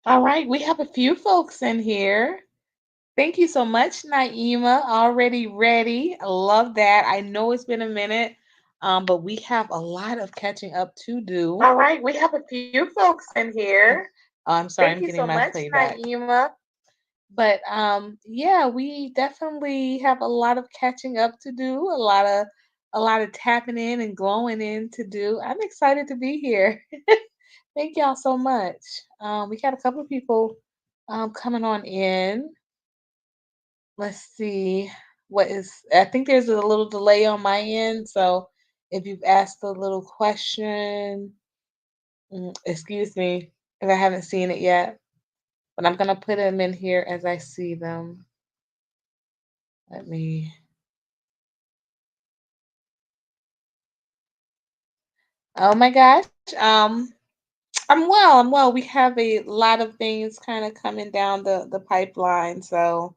All right, we have a few folks in here. Thank you so much, Naima. Already ready. I love that. I know it's been a minute, but we have a lot of catching up to do. All right, we have a few folks in here. I'm sorry, Thank I'm you getting so my much, playback. Naima. But yeah, we definitely have a lot of catching up to do, a lot of tapping in and glowing in to do. I'm excited to be here. Thank y'all so much. We got a couple of people coming on in. Let's see what is. I think there's a little delay on my end, so if you've asked a little question, excuse me if I haven't seen it yet, but I'm gonna put them in here as I see them. Let me. Oh my gosh. I'm well. I'm well. We have a lot of things kind of coming down the pipeline, so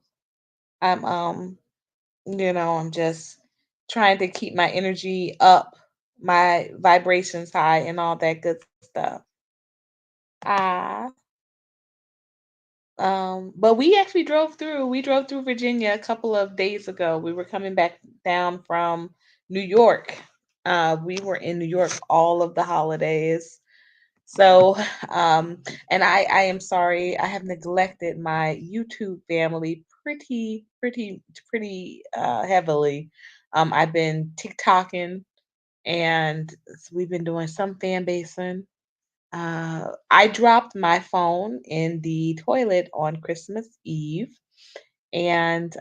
I'm I'm just trying to keep my energy up, my vibrations high, and all that good stuff. Ah, but we actually drove through. We drove through Virginia a couple of days ago. We were coming back down from New York. We were in New York all of the holidays. So, um, and I am sorry, I have neglected my YouTube family pretty heavily. I've been TikToking and we've been doing some fan basing. I dropped my phone in the toilet on Christmas Eve, and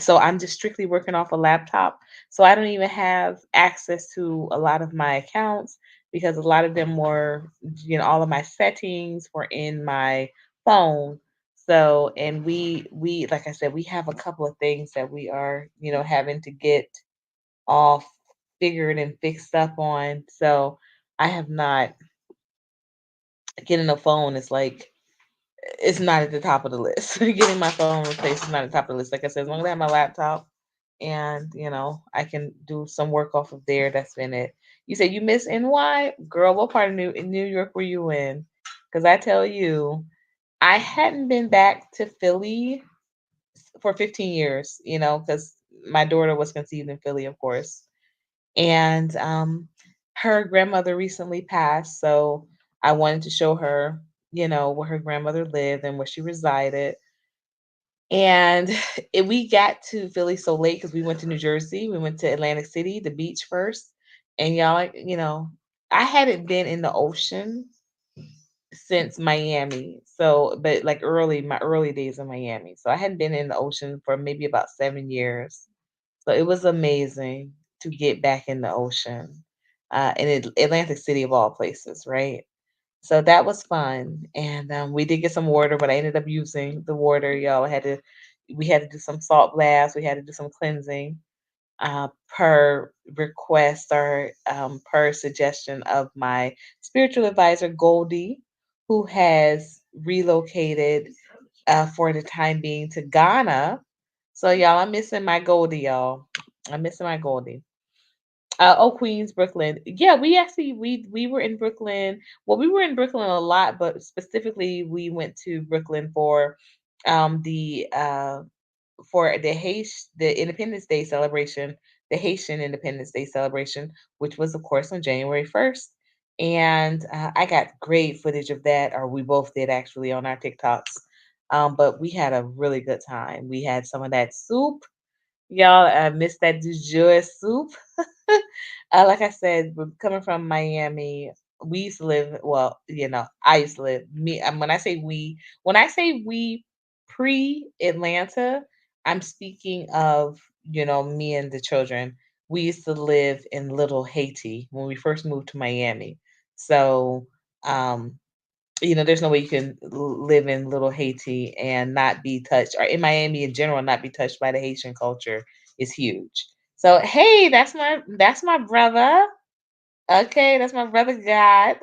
so I'm just strictly working off a laptop. So I don't even have access to a lot of my accounts because a lot of them were, all of my settings were in my phone. So, and we like I said, we have a couple of things that we are, having to get all figured and fixed up on. So I have not getting a phone is like it's not at the top of the list. Getting my phone replaced is not at the top of the list. Like I said, as long as I have my laptop and I can do some work off of there. That's been it. You said you miss NY, girl. What part of New York were you in? Because I tell you, I hadn't been back to Philly for 15 years. Because my daughter was conceived in Philly, of course, and her grandmother recently passed, so I wanted to show her, where her grandmother lived and where she resided. And we got to Philly so late because we went to New Jersey. We went to Atlantic City, the beach first. And y'all, I hadn't been in the ocean since Miami. So, but like my early days in Miami. So I hadn't been in the ocean for maybe about 7 years. So it was amazing to get back in the ocean, in Atlantic City of all places, right? So that was fun, and we did get some water, but I ended up using the water. Y'all we had to do some salt baths, we had to do some cleansing, per request or per suggestion of my spiritual advisor Goldie, who has relocated for the time being to Ghana. So y'all, I'm missing my Goldie, y'all. I'm missing my Goldie. Oh, Queens, Brooklyn. Yeah, we were in Brooklyn. Well, we were in Brooklyn a lot, but specifically we went to Brooklyn the for the Independence Day celebration, the Haitian Independence Day celebration, which was of course on January 1st. And I got great footage of that, or we both did actually on our TikToks. But we had a really good time. We had some of that soup. Y'all, I missed that du jour soup. Like I said, coming from Miami, we used to live. Well, I used to live. When I say we pre Atlanta, I'm speaking of me and the children. We used to live in Little Haiti when we first moved to Miami. So, um, there's no way you can live in Little Haiti and not be touched, or in Miami in general, not be touched by the Haitian culture is huge. So hey, that's my brother. Okay, that's my brother God.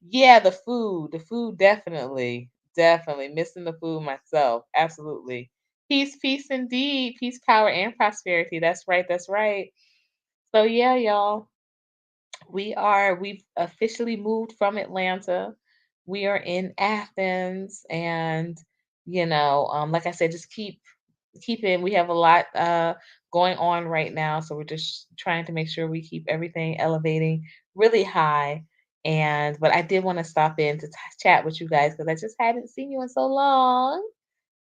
Yeah, the food definitely missing the food myself. Absolutely. Peace, peace indeed. Peace, power, and prosperity. That's right. That's right. So yeah, y'all, we've officially moved from Atlanta. we are in Athens, and like I said, just keeping. We have a lot going on right now, so we're just trying to make sure we keep everything elevating really high. And but I did want to stop in to chat with you guys because I just hadn't seen you in so long.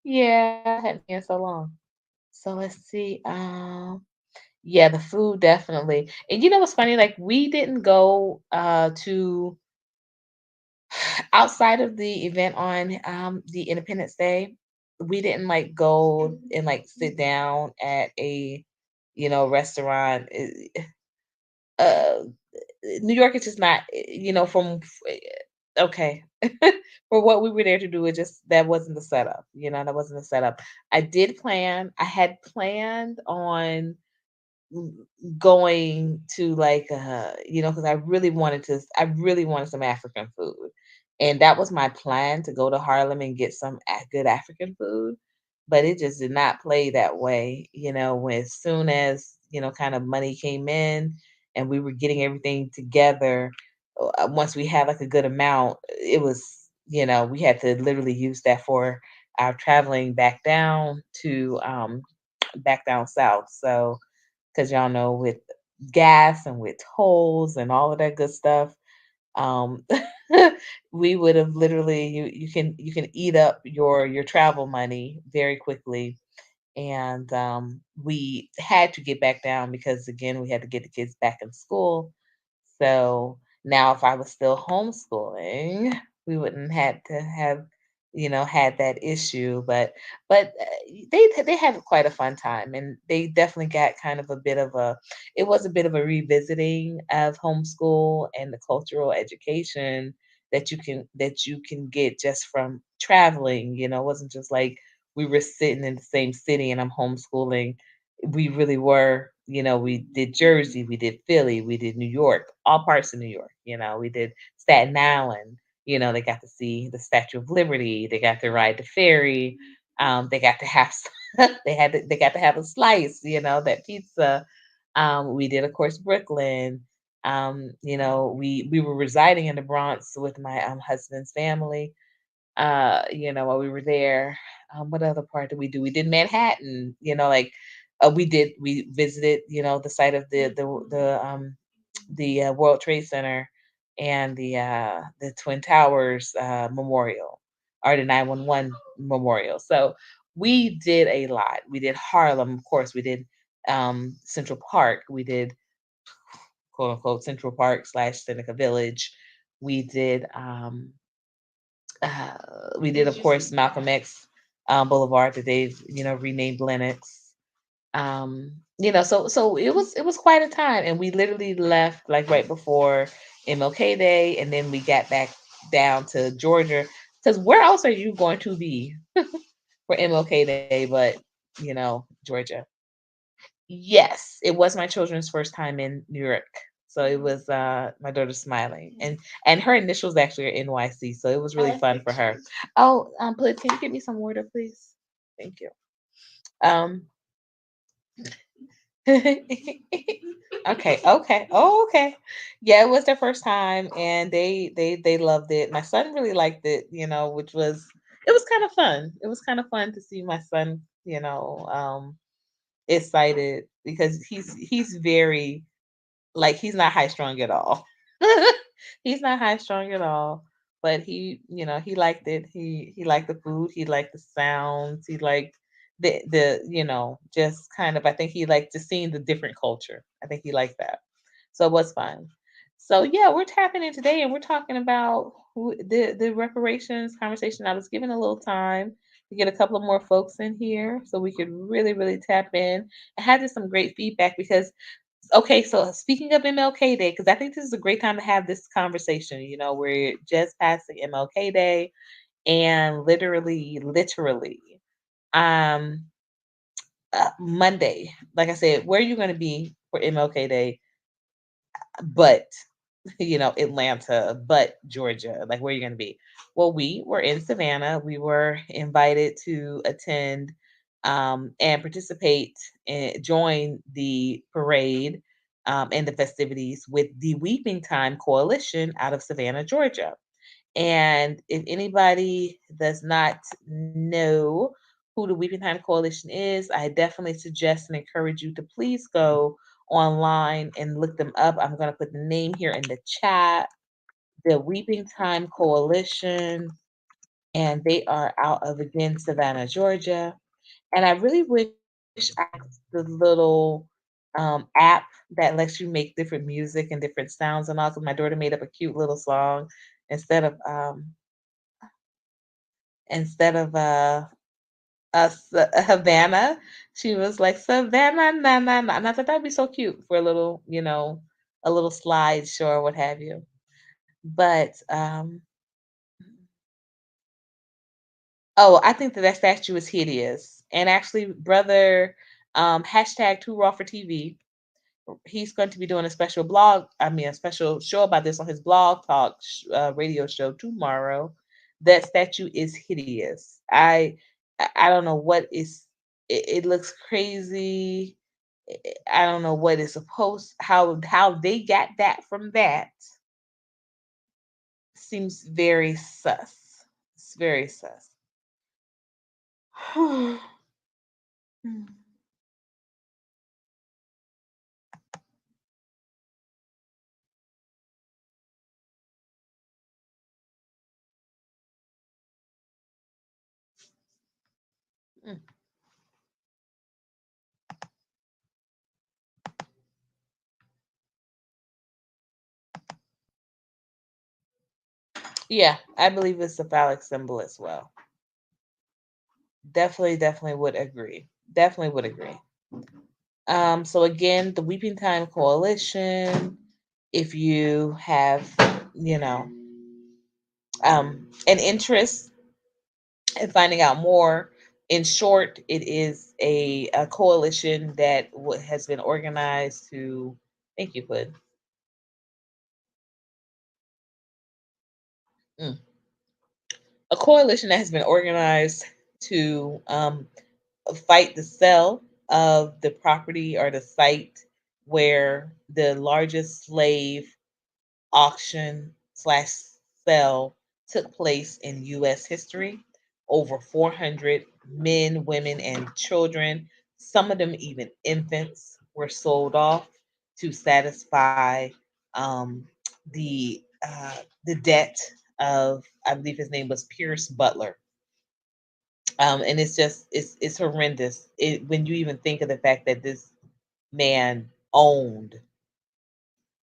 Yeah, I hadn't seen you in so long. So let's see. Yeah, the food definitely. And you know what's funny? Like we didn't go to outside of the event on the Independence Day. We didn't like go and like sit down at a restaurant. Uh, New York is just not okay. For what we were there to do, it just that wasn't the setup. That wasn't the setup. I had planned on going to like because I really wanted some African food. And that was my plan to go to Harlem and get some good African food. But it just did not play that way, when as soon as, kind of money came in and we were getting everything together, once we had like a good amount, it was, we had to literally use that for our traveling back down south. So, because y'all know with gas and with tolls and all of that good stuff, um, we would have literally you can eat up your travel money very quickly. And we had to get back down because again we had to get the kids back in school. So now if I was still homeschooling, we wouldn't had to have, had that issue. But they had quite a fun time, and they definitely got kind of a bit of a it was a bit of a revisiting of homeschool and the cultural education that you can get just from traveling. It wasn't just like we were sitting in the same city and I'm homeschooling. We really were, we did Jersey, we did Philly, we did New York, all parts of New York. We did Staten Island. They got to see the Statue of Liberty. They got to ride the ferry. They got to have they got to have a slice. That pizza. We did, of course, Brooklyn. We were residing in the Bronx with my husband's family, while we were there. What other part did we do? We did Manhattan, like we visited, the site of the World Trade Center and the Twin Towers memorial, or the 911 memorial. So we did a lot. We did Harlem, of course. We did Central Park. We did quote unquote Central Park slash Seneca Village. We did uh, we did, of course, Malcolm X Boulevard that they've, renamed Lenox. So it was quite a time, and we literally left like right before MLK Day, and then we got back down to Georgia. Because where else are you going to be for MLK Day, but Georgia? Yes, it was my children's first time in New York. So it was my daughter Smiling, and her initials actually are NYC, so it was really fun for her. Oh, but can you get me some water, please? Thank you. Um, okay, okay, oh, okay. Yeah, it was their first time, and they loved it. My son really liked it, which was it was kind of fun. It was kind of fun to see my son, excited because he's very like, he's not high strung at all. He's not high strung at all, but he liked it. He liked the food, he liked the sounds, he liked just kind of I think he liked just seeing the different culture. I think he liked that. So it was fun. So yeah, we're tapping in today and we're talking about the reparations conversation. I was given a little time to get a couple of more folks in here so we could really, really tap in. I had just some great feedback because okay, so speaking of MLK Day, because I think this is a great time to have this conversation. We're just passing MLK Day, and literally, um, Monday, like I said, where are you going to be for MLK Day? But Atlanta, but Georgia, like where are you going to be? Well, we were in Savannah. We were invited to attend and participate and join the parade and the festivities with the Weeping Time Coalition out of Savannah, Georgia. And if anybody does not know who the Weeping Time Coalition is, I definitely suggest and encourage you to please go online and look them up. I'm going to put the name here in the chat. The Weeping Time Coalition, and they are out of, again, Savannah, Georgia. And I really wish I the little app that lets you make different music and different sounds and all. 'Cause my daughter made up a cute little song instead of instead of Havana, she was like Savannah na na na, and I thought that'd be so cute for a little, a little slideshow or what have you. But oh, I think that statue is hideous. And actually, brother, hashtag Too Raw for TV, he's going to be doing a special a special show about this on his blog talk radio show tomorrow. That statue is hideous. I don't know what is. It looks crazy. I don't know what is supposed how they got that from that. Seems very sus. It's very sus. Yeah, I believe it's a phallic symbol as well. Definitely would agree. Definitely would agree. So again, the Weeping Time Coalition, if you have, you know, an interest in finding out more, in short, it is a coalition that has been organized to, thank you, Hood. Mm. A coalition that has been organized to fight the sale of the property or the site where the largest slave auction slash sale took place in U.S. history. Over 400 men, women, and children, some of them even infants, were sold off to satisfy um, the debt of, I believe his name was Pierce Butler. And it's horrendous when you even think of the fact that this man owned.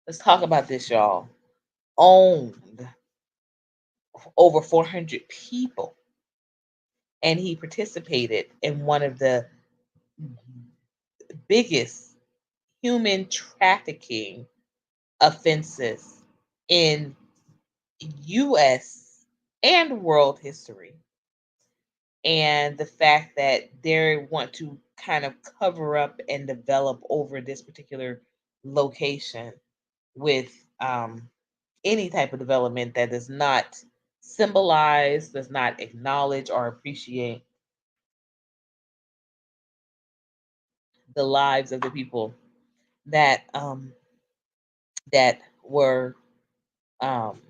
Let's talk about this, y'all. Owned over 400 people, and he participated in one of the biggest human trafficking offenses in U.S. and world history. And the fact that they want to kind of cover up and develop over this particular location with any type of development that does not symbolize, does not acknowledge or appreciate the lives of the people that that were um,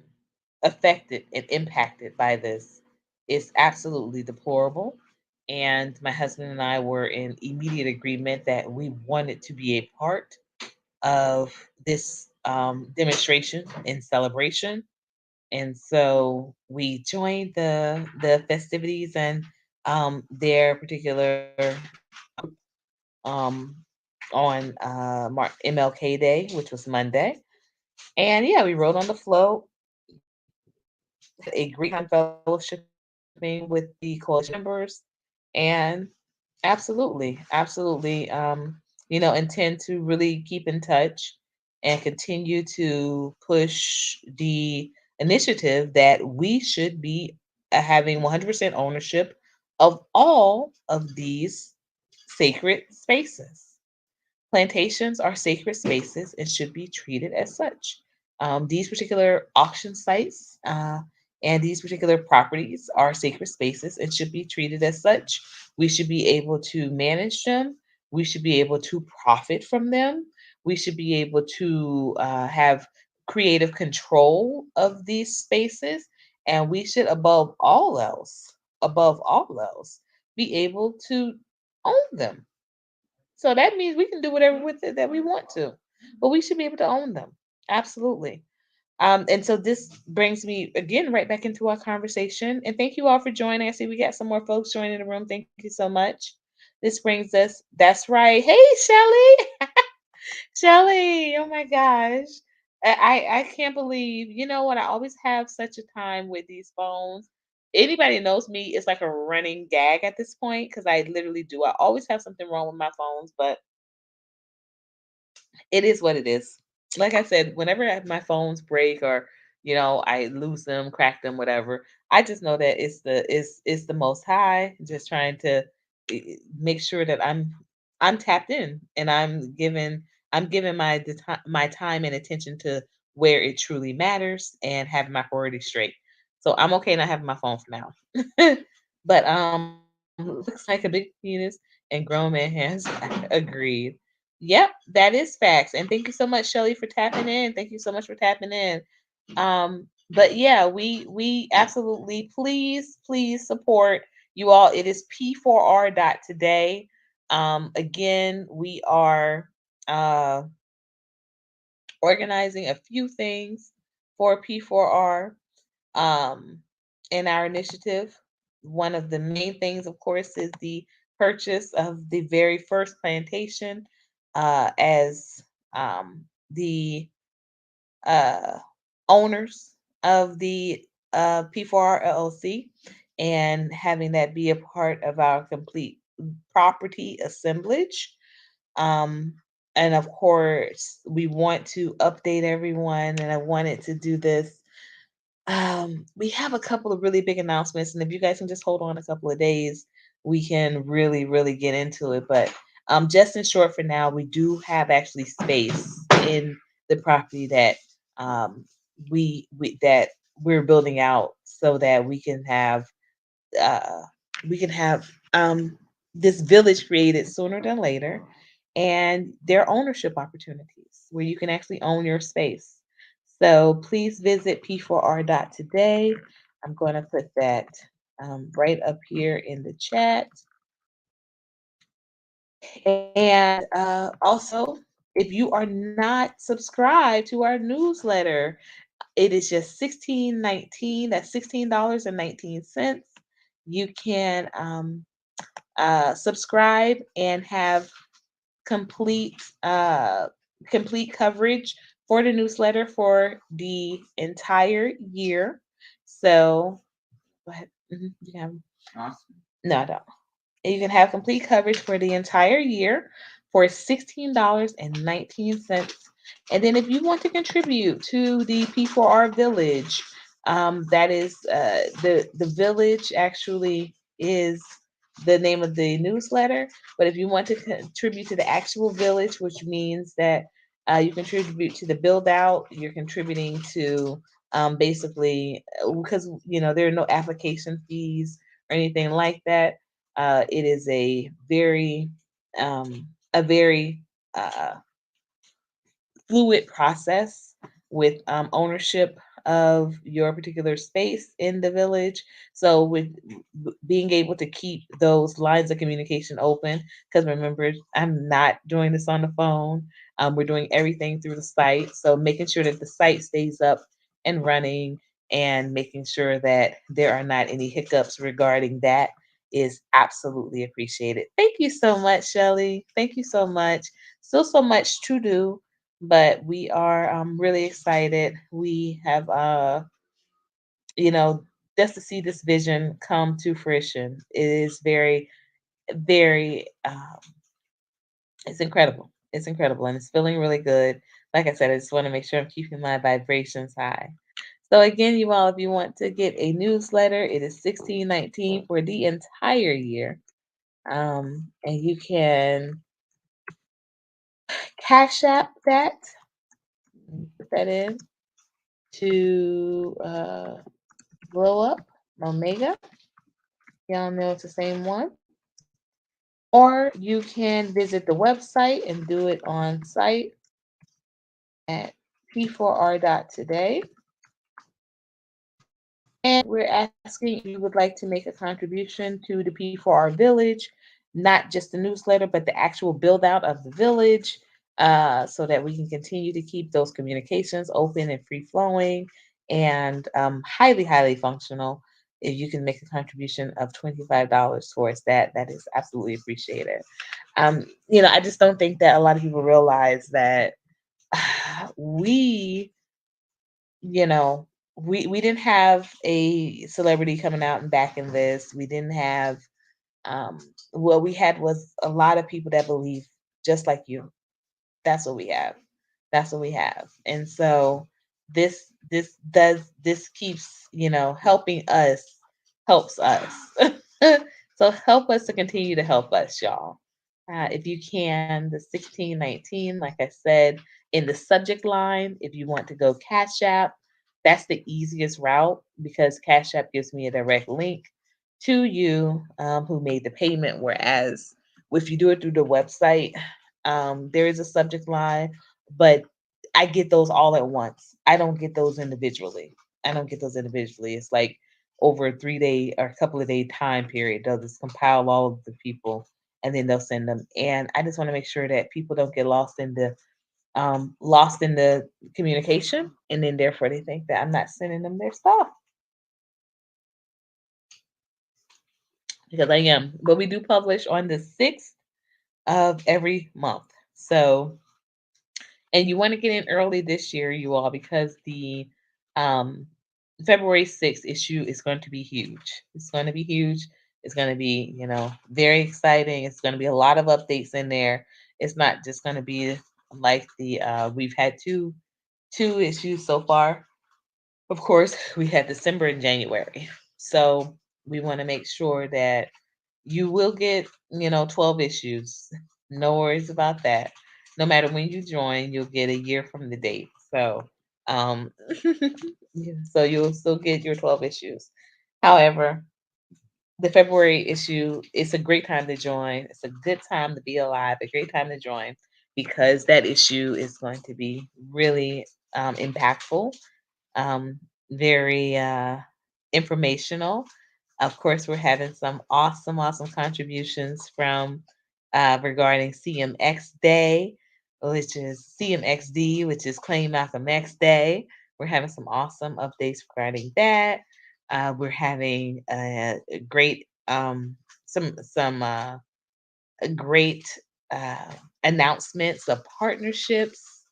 affected and impacted by this is absolutely deplorable. And my husband and I were in immediate agreement that we wanted to be a part of this demonstration and celebration. And so we joined the festivities and their particular um, on MLK Day, which was Monday. And yeah, we rode on the float, had a great time fellowshipping with the coalition members, and absolutely, intend to really keep in touch and continue to push the initiative that we should be having 100% ownership of all of these sacred spaces. Plantations are sacred spaces and should be treated as such. These particular auction sites and these particular properties are sacred spaces and should be treated as such. We should be able to manage them. We should be able to profit from them. We should be able to have creative control of these spaces. And we should, above all else, be able to own them. So that means we can do whatever with it that we want to, but we should be able to own them. Absolutely. And so this brings me again right back into our conversation. And thank you all for joining. I see we got some more folks joining the room. Thank you so much. This brings us, that's right. Hey, Shelly. Shelly. Oh my gosh. I can't believe, you know what? I always have such a time with these phones. Anybody knows me, it's like a running gag at this point because I literally do. I always have something wrong with my phones, but it is what it is. Like I said, whenever my phones break or I lose them, crack them, whatever, I just know that it's the Most High just trying to make sure that I'm tapped in and I'm giving my time and attention to where it truly matters and having my priorities straight. So I'm okay not having my phone for now. But looks like a big penis and grown man has agreed. Yep, that is facts. And thank you so much, Shelly, for tapping in. Thank you so much for tapping in. But yeah, we absolutely please support you all. It is P4R dot today. Again, we are uh organizing a few things for P4R um, in our initiative. One of the main things, of course, is the purchase of the very first plantation as the uh, owners of the P4R LLC and having that be a part of our complete property assemblage. Um, and of course, we want to update everyone, and I wanted to do this we have a couple of really big announcements, and if you guys can just hold on a couple of days, we can really get into it. But just in short, for now, we do have actually space in the property that um, that we're building out, so that uh, we can have this village created sooner than later, and their ownership opportunities where you can actually own your space. So please visit P4R dot today. I'm going to put that right up here in the chat. And also, if you are not subscribed to our newsletter, it is just 16.19. That's $16.19. You can subscribe and have complete complete coverage for the newsletter for the entire year. So go ahead. You can have, no, I don't. You can have complete coverage for the entire year for $16.19. And then if you want to contribute to the P4R Village, that is the village actually is the name of the newsletter. But if you want to contribute to the actual village, which means that you contribute to the build out, you're contributing to basically because there are no application fees or anything like that. It is a very uh, fluid process with ownership of your particular space in the village. So with being able to keep those lines of communication open, because remember, I'm not doing this on the phone. We're doing everything through the site. So making sure that the site stays up and running and making sure that there are not any hiccups regarding that is absolutely appreciated. Thank you so much, Shelly. Thank you so much. Still so much to do, but we are really excited. We have, you know, just to see this vision come to fruition. It is very, it's incredible. It's incredible, and it's feeling really good. Like I said, I just want to make sure I'm keeping my vibrations high. So again, you all, if you want to get a newsletter, it is 16.19 for the entire year, and you can cash app that. Put that in to blow up Omega. Y'all know it's the same one. Or you can visit the website and do it on site at p4r.today. And we're asking if you would like to make a contribution to the P4R Village, not just the newsletter, but the actual build out of the village, so that we can continue to keep those communications open and free flowing and highly, highly functional. If you can make a contribution of $25 towards that, that is absolutely appreciated. I just don't think that a lot of people realize that we you know, we didn't have a celebrity coming out and backing this. We didn't have what we had was a lot of people that believe just like you. That's what we have. That's what we have. And so this keeps, helping us helps us. So help us to continue to help us, y'all. If you can, the 1619, like I said, in the subject line, if you want to go Cash App, that's the easiest route because Cash App gives me a direct link to you who made the payment. Whereas if you do it through the website, there is a subject line, but I get those all at once. I don't get those individually. I don't get those individually. It's like over a 3 day or a couple of day time period. They'll just compile all of the people and then they'll send them. And I just want to make sure that people don't get lost in the communication, and then therefore they think that I'm not sending them their stuff because I am. But we do publish on the 6th of every month. So, and you want to get in early this year, you all, because the um, February 6th issue is going to be huge. It's going to be huge. It's going to be, very exciting. It's going to be a lot of updates in there. It's not just going to be like the we've had two issues so far. Of course, we had December and January. So we want to make sure that you will get, 12 issues. No worries about that. No matter when you join, you'll get a year from the date. So, yeah, so you'll still get your 12 issues. However, the February issue, it's a great time to join. It's a good time to be alive, a great time to join because that issue is going to be really impactful, um, very informational. Of course, we're having some awesome, awesome contributions from regarding CMX Day, which is CMXD, which is Claim Malcolm X Day. We're having some awesome updates regarding that. We're having a great some great uh, announcements of partnerships.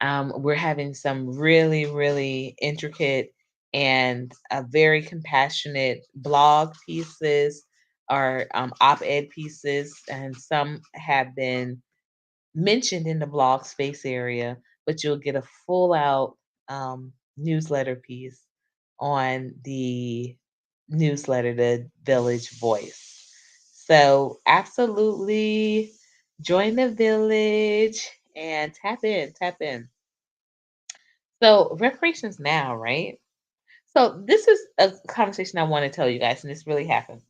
We're having some really, really intricate and very compassionate blog pieces or op-ed pieces, and some have been mentioned in the blog space area, but you'll get a full out newsletter piece on the newsletter, the Village Voice. So, absolutely join the village and tap in, tap in. So, reparations now, right? So, this is a conversation I want to tell you guys, and this really happened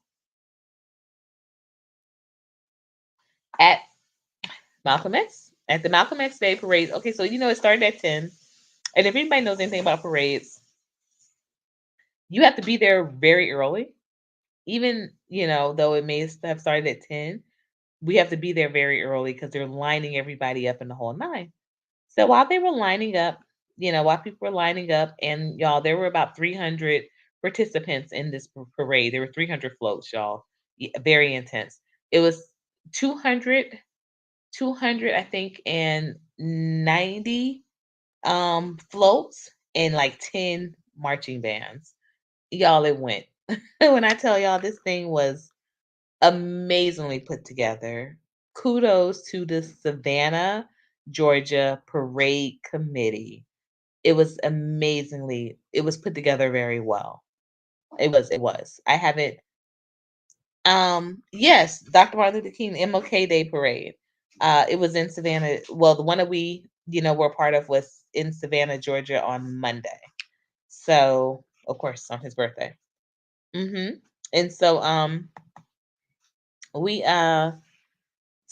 at Malcolm X, at the Malcolm X Day parade. Okay, so it started at 10. And if anybody knows anything about parades, you have to be there very early. Even, though it may have started at 10, we have to be there very early because they're lining everybody up in the whole nine. So while they were lining up, while people were lining up, and y'all, there were about 300 participants in this parade. There were 300 floats, y'all. Very intense. It was 200, 200, I think, and 90 floats and like 10 marching bands. Y'all, it went. When I tell y'all this thing was amazingly put together. Kudos to the Savannah, Georgia Parade Committee. It was put together very well. It was. I haven't yes, Dr. Martin Luther King MLK Day Parade. It was in Savannah. Well, the one that we, were a part of was in Savannah, Georgia on Monday. So, of course, on his birthday. And so we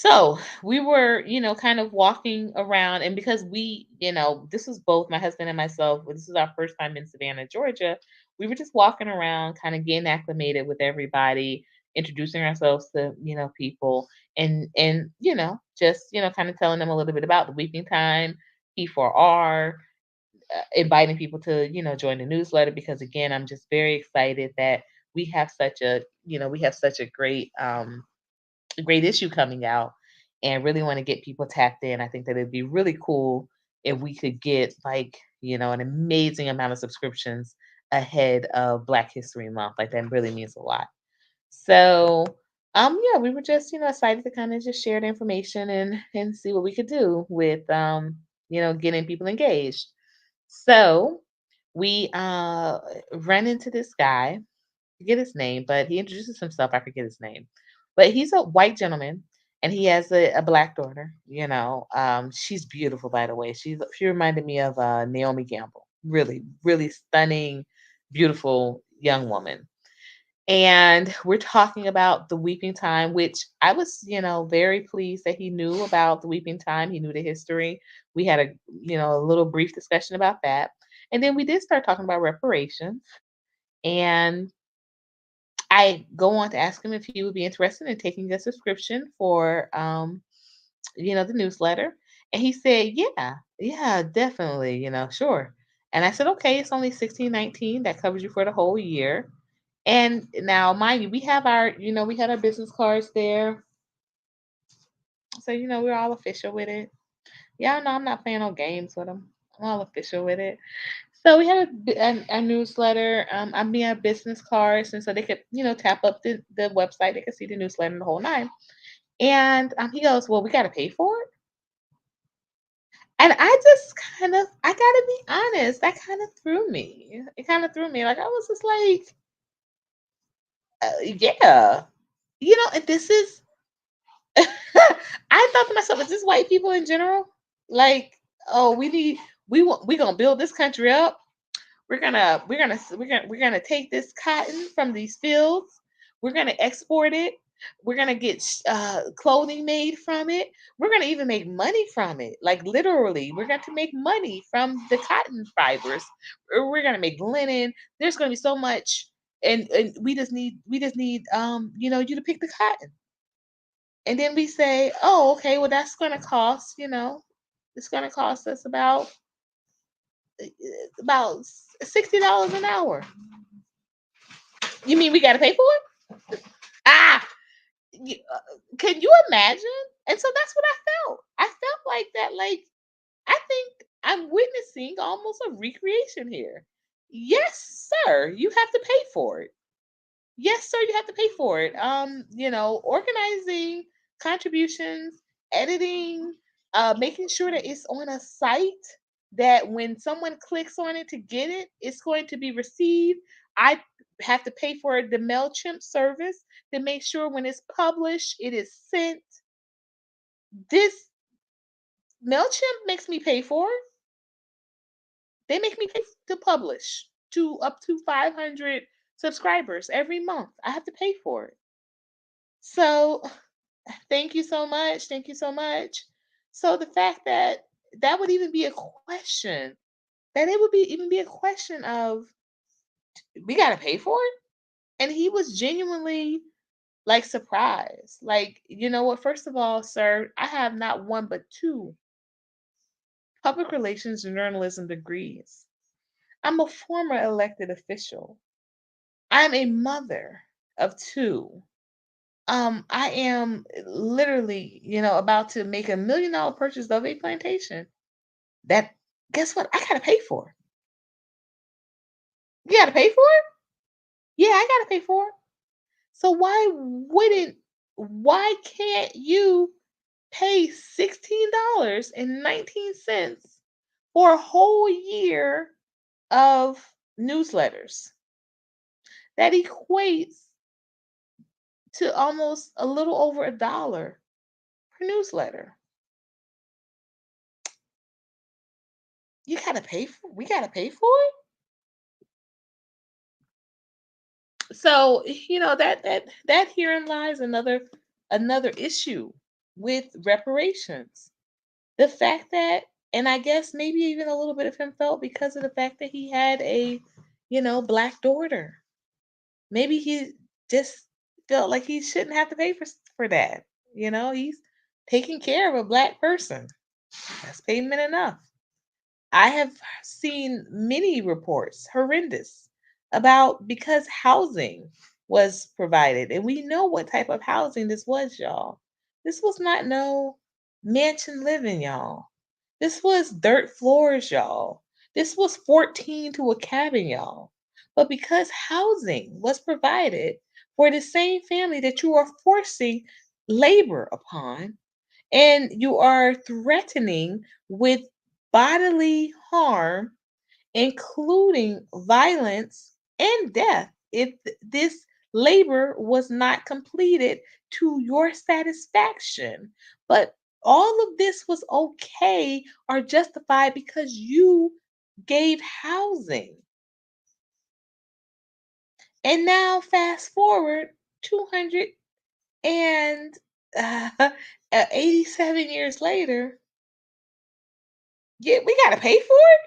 So we were, kind of walking around, and because this was both my husband and myself, this is our first time in Savannah, Georgia. We were just walking around, kind of getting acclimated with everybody, introducing ourselves to, people, and just, kind of telling them a little bit about the weeping time, P4R, inviting people to, join the newsletter because again, I'm just very excited that we have such a great issue coming out and really want to get people tapped in. I think that it'd be really cool if we could get like, an amazing amount of subscriptions ahead of Black History Month. Like that really means a lot. So yeah, we were just, excited to kind of just share the information and see what we could do with getting people engaged. So we run into this guy, forget his name, but he introduces himself. I forget his name, but he's a white gentleman, and he has a black daughter. She's beautiful, by the way. She reminded me of Naomi Campbell. Really, really stunning, beautiful young woman. And we're talking about the weeping time, which I was, very pleased that he knew about the weeping time. He knew the history. We had a little brief discussion about that, and then we did start talking about reparations. And I go on to ask him if he would be interested in taking a subscription for, the newsletter. And he said, yeah, yeah, definitely, sure. And I said, okay, it's only 16.19. That covers you for the whole year. And now, mind you, we had our business cards there. So, we're all official with it. Y'all know I'm not playing no games with them. I'm all official with it. So we had a newsletter. I mean, our business cards, and so they could, tap up the website. They could see the newsletter and the whole nine. And he goes, "Well, we got to pay for it." And I just I gotta be honest, that kind of threw me. It kind of threw me. Like I was just like, yeah, And this is, I thought to myself, is this white people in general? Like, oh, we gonna build this country up. We're gonna take this cotton from these fields. We're gonna export it. We're gonna get clothing made from it. We're gonna even make money from it. Like literally, we're going to make money from the cotton fibers. We're gonna make linen. There's gonna be so much, and we just need you to pick the cotton. And then we say, oh, okay, well that's gonna cost it's gonna cost us about $60 an hour. You mean we got to pay for it? Ah, can you imagine? And so that's what I felt. I felt like that. Like I think I'm witnessing almost a recreation here. Yes, sir. You have to pay for it. Yes, sir, you have to pay for it. Organizing contributions, editing, making sure that it's on a site that when someone clicks on it to get it, it's going to be received. I have to pay for the MailChimp service to make sure when it's published, it is sent. This MailChimp makes me pay for it. They make me pay to publish to up to 500 subscribers every month. I have to pay for it. So thank you so much. Thank you so much. So the fact that that would even be a question, that it would be even be a question of we got to pay for it, and he was genuinely like surprised. Like, you know what? First of all, sir, I have not one but two public relations and journalism degrees. I'm a former elected official. I'm a mother of two. I am literally, about to make $1 million purchase of a plantation that, guess what? I gotta pay for. You gotta pay for it? Yeah, I gotta pay for it. So why can't you pay $16.19 for a whole year of newsletters? That equates to almost a little over $1 per newsletter. We gotta pay for it. So that herein lies another issue. with reparations. The fact that, and I guess maybe even a little bit of him felt because of the fact that he had a, black daughter. Maybe he just felt like he shouldn't have to pay for that. He's taking care of a black person. That's payment enough. I have seen many reports, horrendous, about because housing was provided. And we know what type of housing this was, y'all. This was not no mansion living, y'all. This was dirt floors, y'all. This was 14 to a cabin, y'all. But because housing was provided for the same family that you are forcing labor upon, and you are threatening with bodily harm, including violence and death, if this labor was not completed to your satisfaction. But all of this was okay or justified because you gave housing. And now, fast forward 200 and uh, 87 years later, yeah, we got to pay for it?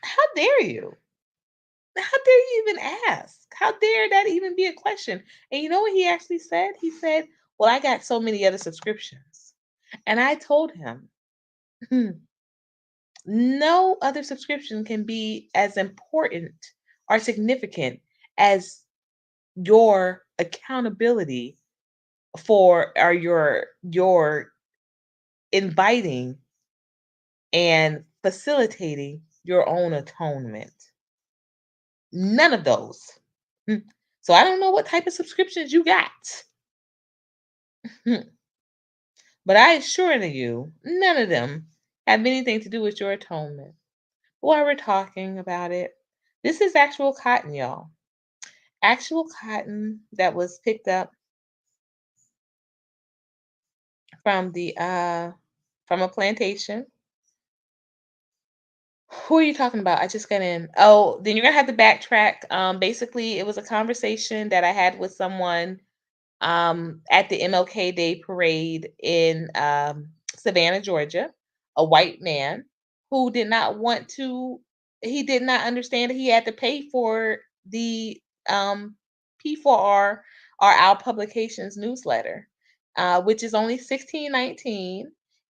How dare you? How dare you even ask? How dare that even be a question? And you know what he actually said? He said, "Well, I got so many other subscriptions." And I told him, no other subscription can be as important or significant as your accountability for, or your inviting and facilitating your own atonement. None of those. Mm. So I don't know what type of subscriptions you got. Mm. But I assure you, none of them have anything to do with your atonement. While we're talking about it, this is actual cotton, y'all. Actual cotton that was picked up from the from a plantation. Who are you talking about? I just got in. Oh, then you're gonna have to backtrack. Basically, it was a conversation that I had with someone at the MLK Day parade in Savannah, Georgia, a white man who did not want to, he did not understand that he had to pay for the P4R, or our publications newsletter, which is only 16.19.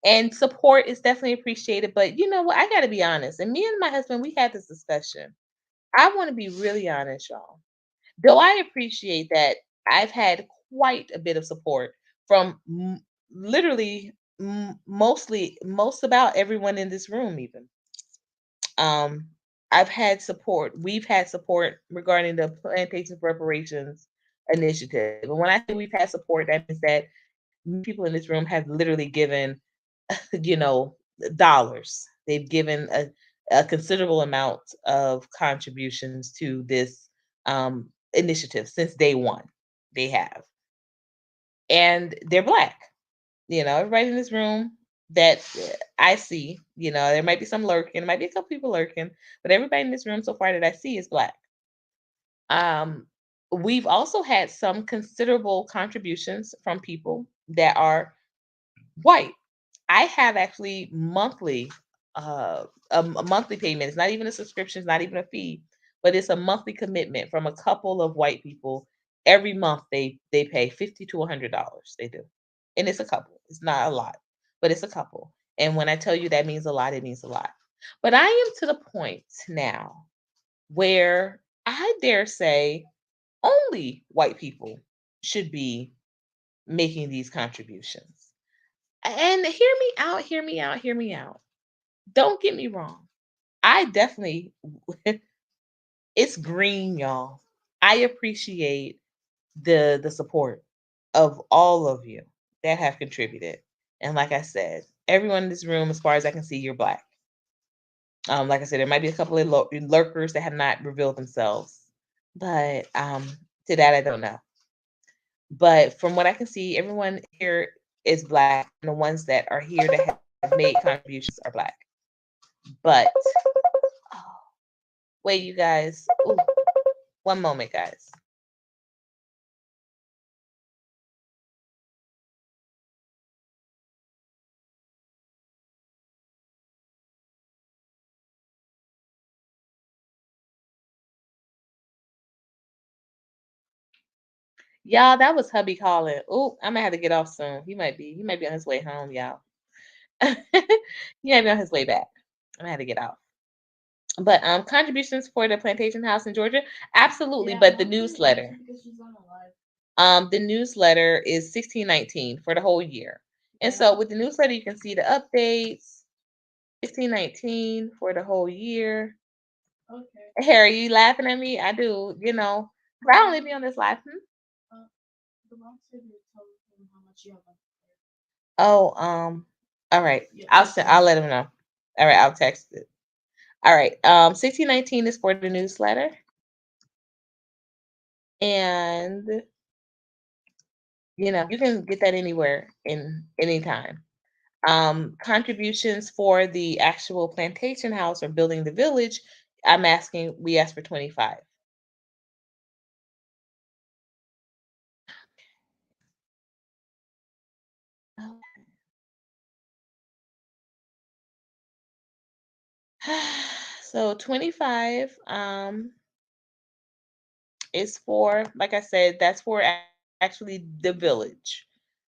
And support is definitely appreciated. But you know what? I got to be honest. And me and my husband, we had this discussion. I want to be really honest, y'all. Though I appreciate that I've had quite a bit of support from literally most about everyone in this room, even. Um, I've had support. We've had support regarding the Plantations Reparations Initiative. And when I say we've had support, that means that many people in this room have literally given, you know, dollars. They've given a considerable amount of contributions to this initiative since day one. They have, and they're black. Everybody in this room that I see, there might be some lurking, there might be a couple people lurking, but everybody in this room so far that I see is black. Um, we've also had some considerable contributions from people that are white. I have actually monthly, a monthly payment. It's not even a subscription, it's not even a fee, but it's a monthly commitment from a couple of white people. Every month they pay $50 to $100. They do, and it's a couple. It's not a lot, but it's a couple. And when I tell you that means a lot, it means a lot. But I am to the point now where I dare say only white people should be making these contributions. And hear me out, hear me out, hear me out. Don't get me wrong. I definitely, it's green, y'all. I appreciate the support of all of you that have contributed. And like I said, everyone in this room, as far as I can see, you're black. Like I said, there might be a couple of lurkers that have not revealed themselves, but to that I don't know. But from what I can see, everyone here is black, and the ones that are here that have made contributions are black. But oh, wait, you guys. Ooh, one moment, guys. Y'all, that was hubby calling. Ooh, I'm gonna have to get off soon. He might be on his way home, y'all. He might be on his way back. I'm gonna have to get off. But contributions for the plantation house in Georgia, absolutely. But the newsletter, the newsletter is 1619 for the whole year. And so with the newsletter, you can see the updates. 1619 for the whole year. Harry, you laughing at me? I do, but I only be on this live. Oh, all right. I'll let him know. All right, I'll text it. All right. 1619 is for the newsletter. And you can get that anywhere in anytime. Contributions for the actual plantation house or building the village, we ask for 25. So 25 is for, like I said, that's for actually the village.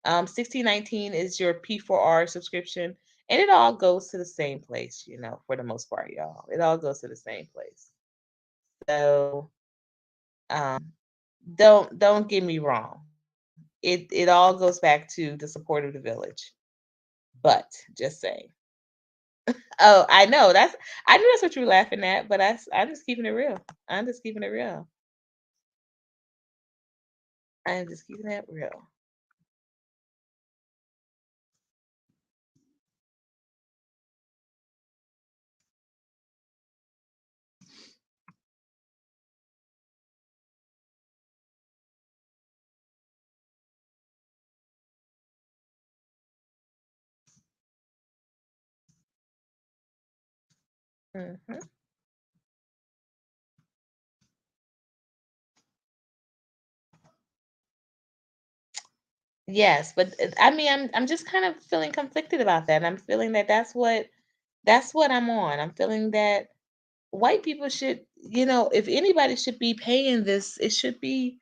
1619 is your P4R subscription, and it all goes to the same place, for the most part, y'all. It all goes to the same place. So don't get me wrong. It all goes back to the support of the village. But just saying. Oh, I know. I knew that's what you were laughing at, but I'm just keeping it real. I'm just keeping it real. I'm just keeping it real. Hmm. Yes, but I mean, I'm just kind of feeling conflicted about that. I'm feeling that that's what I'm on. I'm feeling that white people should, if anybody should be paying this, it should be.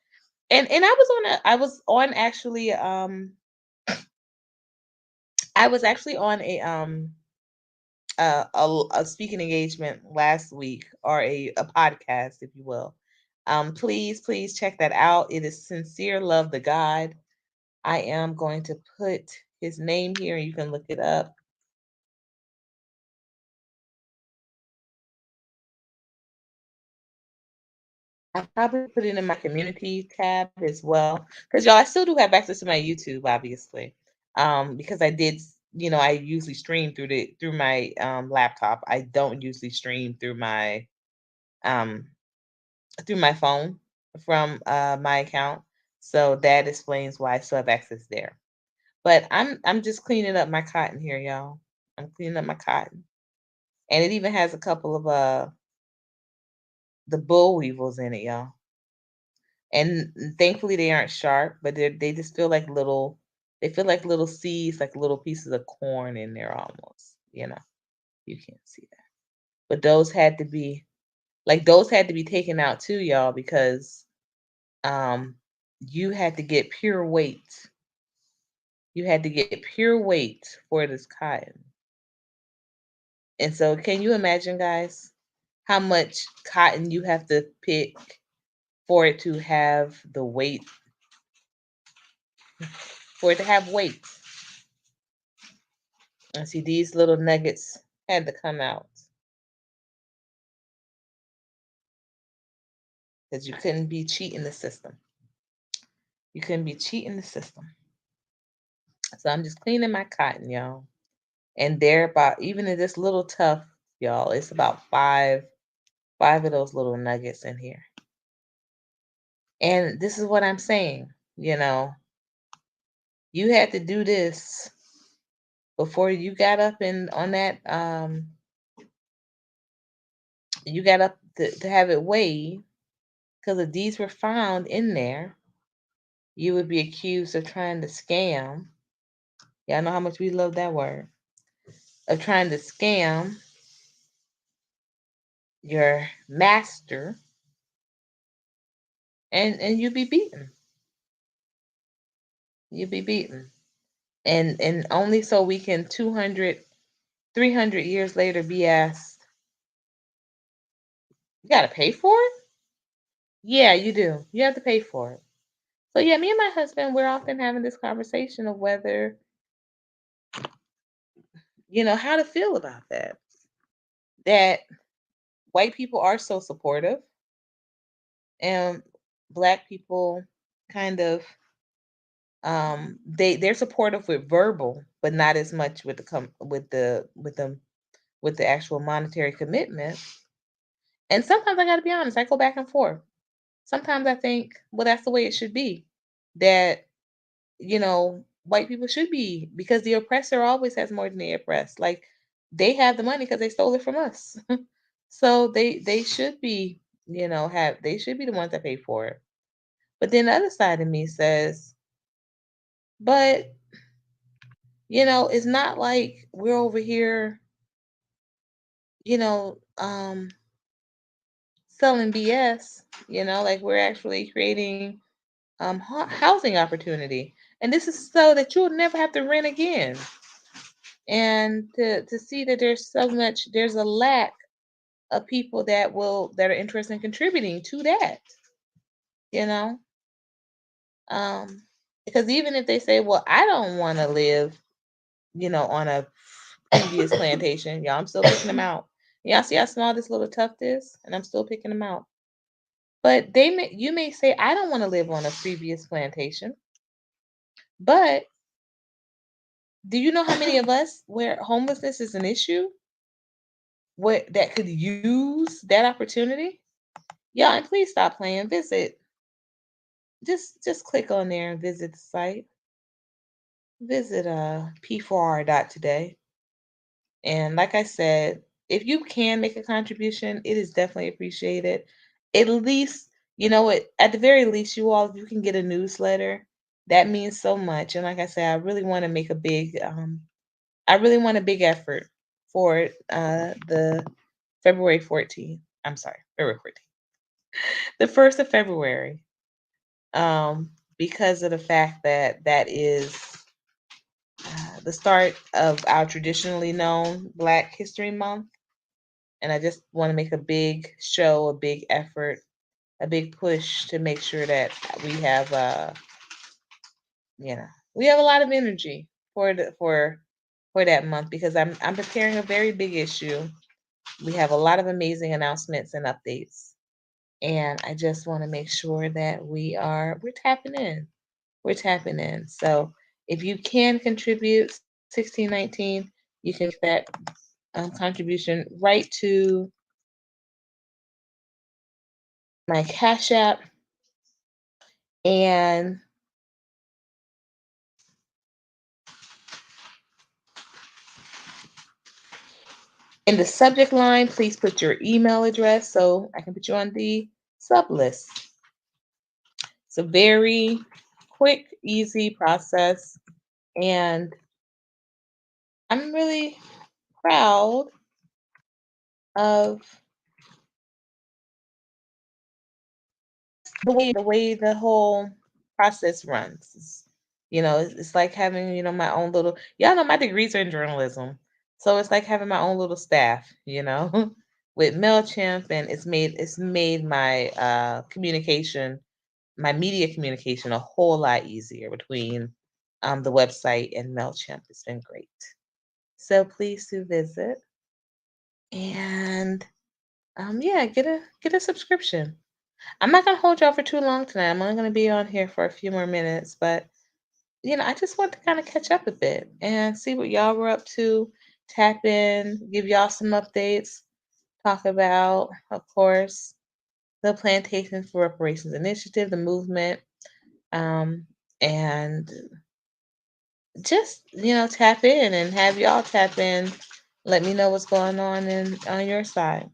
And I was on actually I was actually on a speaking engagement last week, or a podcast, if you will. Please check that out. It is Sincere Love the God. I am going to put his name here, and you can look it up. I'll probably put it in my community tab as well, because y'all, I still do have access to my YouTube, obviously, because I usually stream through my laptop. I don't usually stream um, through my phone from my account, so that explains why I still have access there. But I'm just cleaning up my cotton here, y'all. I'm cleaning up my cotton, and it even has a couple of the bull weevils in it, y'all. And thankfully they aren't sharp, but they just feel like little seeds, like little pieces of corn in there almost. You can't see that. But those had to be taken out too, y'all, because um you had to get pure weight. You had to get pure weight for this cotton. And so can you imagine, guys, how much cotton you have to pick for it to have the weight, for it to have weight? And see, these little nuggets had to come out because you couldn't be cheating the system. You couldn't be cheating the system. So I'm just cleaning my cotton, y'all. And there about, even in this little tough, y'all, it's about five of those little nuggets in here. And this is what I'm saying, you had to do this before you got up and on that you got up to have it weighed, because if these were found in there, you would be accused of trying to scam. Y'all know how much we love that word. Of trying to scam your master, and you'd be beaten. You'll be beaten. And only so we can 200, 300 years later be asked, you got to pay for it? Yeah, you do. You have to pay for it. So yeah, me and my husband, we're often having this conversation of whether, how to feel about that. That white people are so supportive and black people kind of they're supportive with verbal, but not as much with the with the actual monetary commitment. And sometimes I got to be honest, I go back and forth. Sometimes I think, well, that's the way it should be. That white people should be, because the oppressor always has more than the oppressed. Like, they have the money because they stole it from us. So they should be, have they should be the ones that pay for it. But then the other side of me says, but it's not like we're over here, you know, um, selling BS. Like, we're actually creating housing opportunity, and this is so that you'll never have to rent again. And to see that there's a lack of people that are interested in contributing to that, you know, um, because even if they say, well, I don't want to live, on a previous plantation, y'all, I'm still picking them out. Y'all see how small this little tuft is, and I'm still picking them out. But you may say, I don't want to live on a previous plantation, but do you know how many of us where homelessness is an issue, what that could use that opportunity? Yeah, and please stop playing. Just click on there and visit the site. Visit p4r.today. And like I said, if you can make a contribution, it is definitely appreciated. At least, at the very least, if you can get a newsletter, that means so much. And like I said, I really want a big effort for the February 14th. I'm sorry, February 14th. The 1st of February. Because of the fact that that is the start of our traditionally known Black History Month. And I just want to make a big show, a big effort, a big push to make sure that we have, you know, we have a lot of energy for that month, because I'm preparing a very big issue. We have a lot of amazing announcements and updates, and I just want to make sure that we're tapping in. We're tapping in. So if you can contribute 1619, you can make that contribution right to my Cash App. And in the subject line, please put your email address so I can put you on the sub list. It's a very quick, easy process. And I'm really proud of the way the whole process runs. It's like having, my own little, y'all know my degrees are in journalism. So it's like having my own little staff, with MailChimp, and it's made my communication, my media communication, a whole lot easier between the website and MailChimp. It's been great. So please do visit, and yeah, get a subscription. I'm not gonna hold y'all for too long tonight. I'm only gonna be on here for a few more minutes, but I just want to kind of catch up a bit and see what y'all were up to, tap in, give y'all some updates, talk about, of course, the Plantations for Reparations Initiative, the movement, um, and just, tap in and have y'all tap in. Let me know what's going on your side.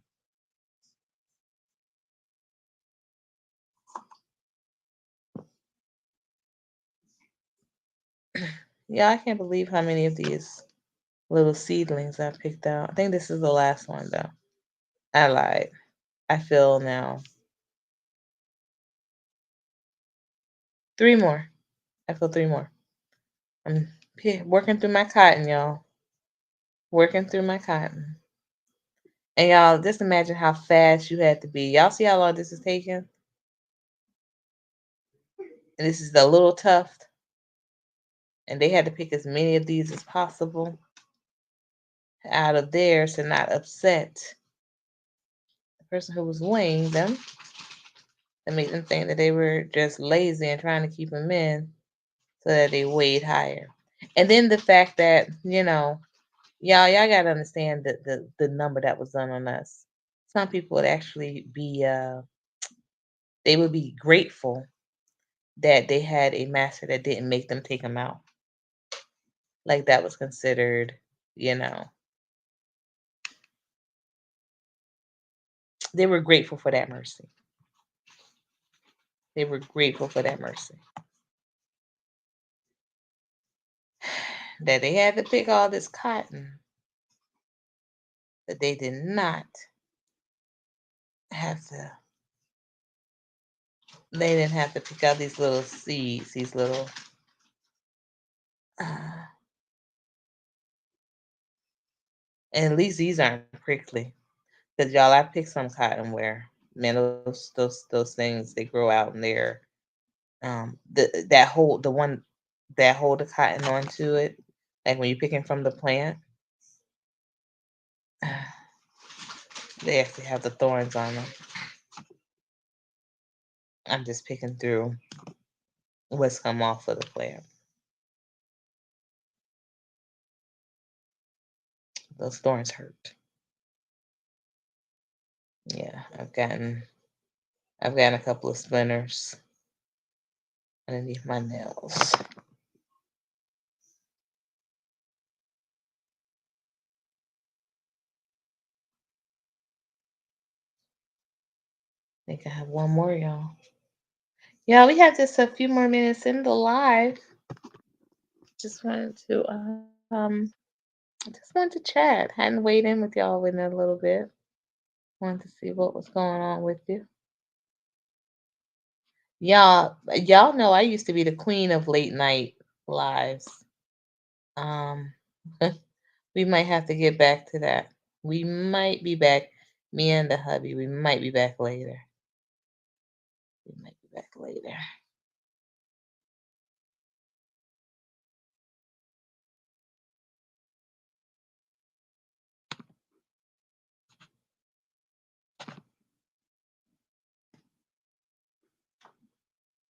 Yeah, I can't believe how many of these little seedlings I picked out. I think this is the last one, though. I lied. I feel now 3 more. I feel 3 more. I'm working through my cotton, y'all. Working through my cotton. And y'all, just imagine how fast you had to be. Y'all see how long this is taking? And this is the little tuft. And they had to pick as many of these as possible out of there to not upset the person who was weighing them, to make them think that they were just lazy and trying to keep them in so that they weighed higher. And then the fact that, y'all gotta understand the number that was done on us. Some people would actually be they would be grateful that they had a master that didn't make them take them out. Like that was considered, you know, they were grateful for that mercy. They were grateful for that mercy. That they had to pick all this cotton, that they did not have to, they didn't have to pick out these little seeds, these little, uh, and at least these aren't prickly. Because y'all, I picked some cotton where, man, those things, they grow out and they're, that hold the one that hold the cotton onto it, like when you're picking from the plant, they actually have the thorns on them. I'm just picking through what's come off of the plant. Those thorns hurt. Yeah, I've gotten a couple of splinters underneath my nails. I think I have one more, y'all. Yeah, we have just a few more minutes in the live. Just wanted to chat. Hadn't weighed in with y'all in a little bit. Wanted to see what was going on with you. Y'all know I used to be the queen of late night lives. Um we might have to get back to that. We might be back. Me and the hubby, we might be back later. We might be back later.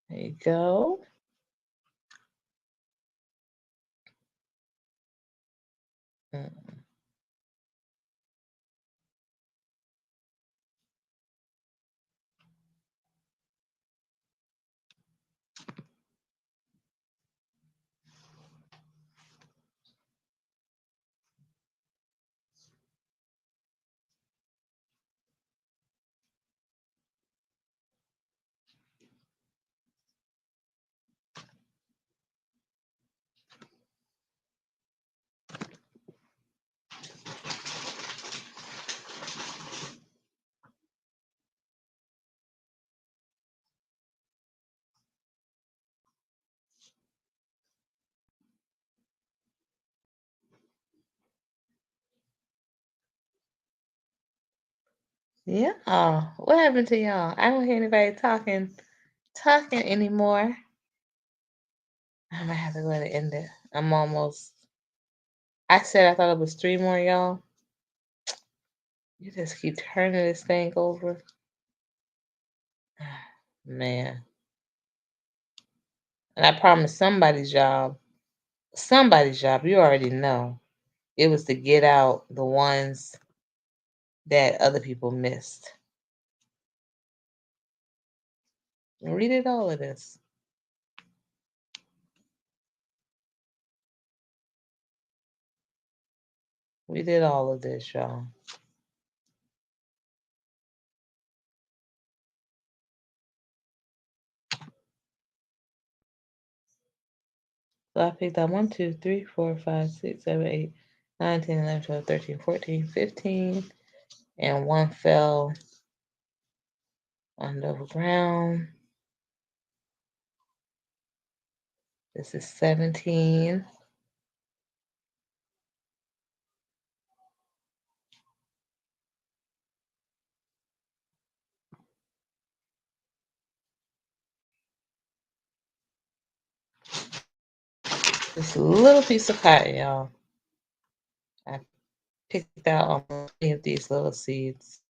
There you go. Mm. Yeah. What happened to y'all? I don't hear anybody talking anymore. I might have to go ahead and end it. I'm almost. I said I thought it was three more, y'all. You just keep turning this thing over. Man. And I promised somebody's job, you already know, it was to get out the ones that other people missed. We did all of this. We did all of this, y'all. So I picked up 1, 2, 3, 4, 5, 6, 7, 8, 9, 10, 11, 12, 13, 14, 15, and one fell on the ground. This is 17. Just a little piece of cotton, y'all. I picked out almost 20 of these little seeds.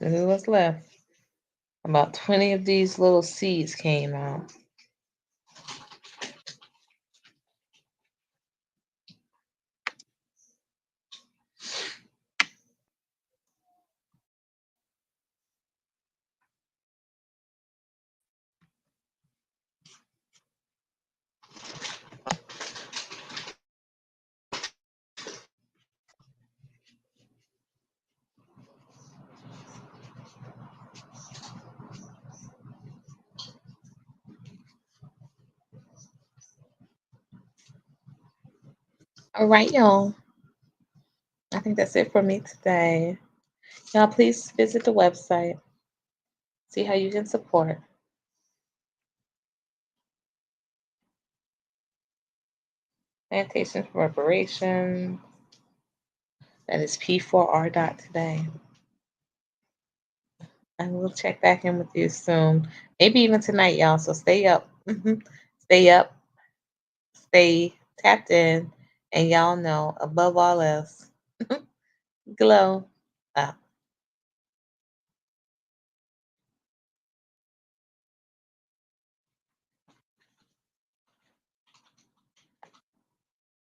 This is what's left. About 20 of these little seeds came out. All right, y'all. I think that's it for me today. Y'all, please visit the website, see how you can support. Plantation for Reparations. That is P4R today. And we'll check back in with you soon. Maybe even tonight, y'all. So stay up. Stay up. Stay tapped in. And y'all know, above all else, glow up.